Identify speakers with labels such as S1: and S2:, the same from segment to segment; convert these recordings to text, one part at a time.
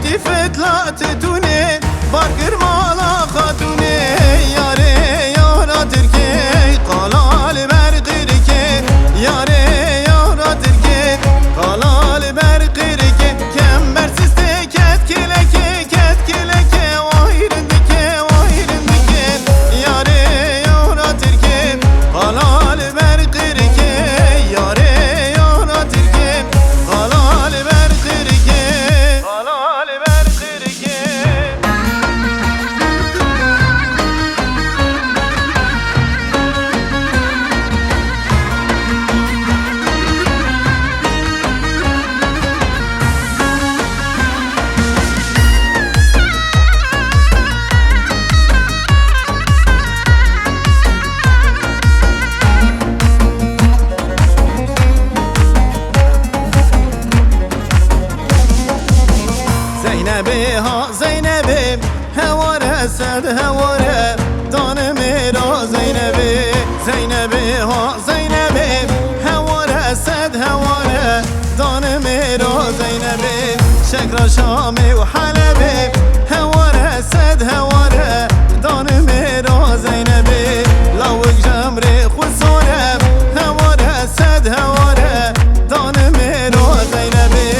S1: هاتی فتلات دونه بارگر مالا خاتونه یاره یارا ترکه قلال برقیرکه یاره یارا ترکه قلال برقیرکه کم برسسته کت کلکه واهیرندکه یاره یارا ترکه قلال برقیرکه یاره یارا ترکه قلال برقیرکه قلال برقیرکه زینبه ها زینبه هواره سد هواره دان میرا زینبه زینبه ها زینبه هواره سد هواره دان میرا زینبه شکر شامی و حلبه هواره سد هواره دان میرا زینبه لاوک جمره خسوره هواره سد هواره دان میرا زینبه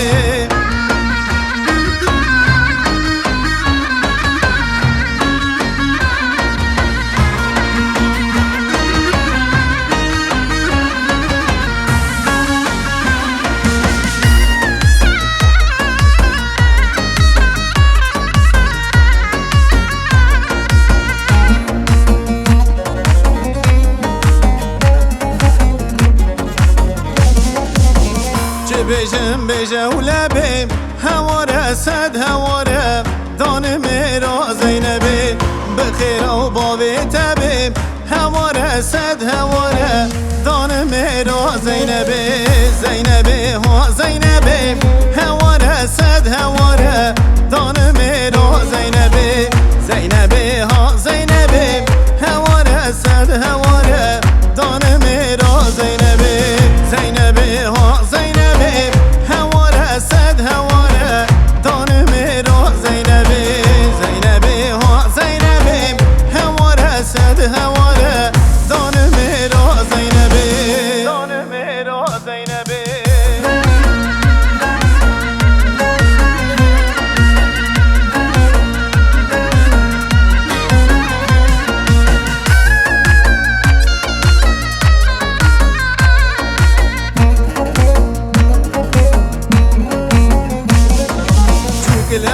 S1: بجم بجه و لبه هواره سد هواره دان میرا زینبه بخیر و باوی تبه هواره سد هواره دان میرا زینبه زینبه ها زینبه هواره سد هواره دان میرا زینبه زینبه ها زینبه هواره سد هواره دان میرا زینبه زینبه ها زینبه هواره سد هواره دان میرا زینبه زینبه ها زینبه هواره سد هواره دان میرا زینبه دان میرا زینبه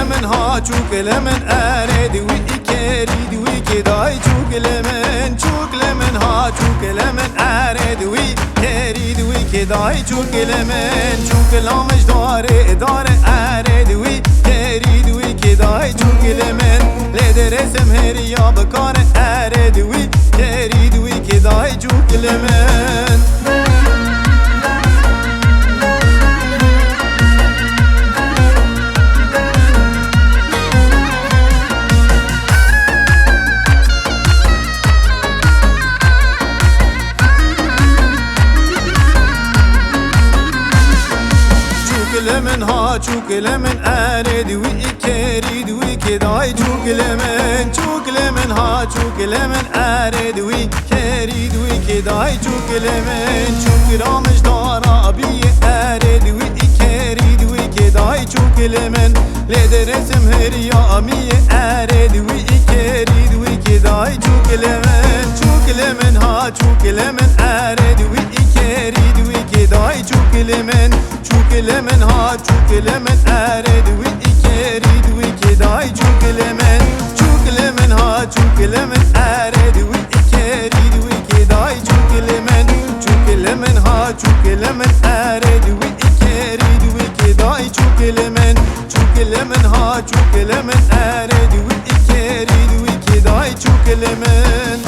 S1: من ها چوکل من ارد وی کرید وی کدای چوکل من ها چوکل من ارد وی کرید وی کدای چوکل آمش داره ارد وی کرید وی کدای چوکل من لدرسم هریا بکار ارد وی کرید وی کدای چوکل من من ها چوکل من ارد وی کرید وی کدای چوکل من ها چوکل من ارد وی کرید وی کدای چوکل آمش دارا بی ارد وی کرید وی کدای چوکل من لدرسم هریا می ارد وی کرید وی کدای چوکل من ها چوکل من ارد وی کرید وی کدای چوکل من ها چوکل من ارد وی کرید وی کدای چوکل من ها چوکل من ارد وی کرید وی کدای چوکل من ها چوکل من ارد وی کرید وی کدای چوکل من ها چوکل من ارد وی کرید وی کدای چوکل من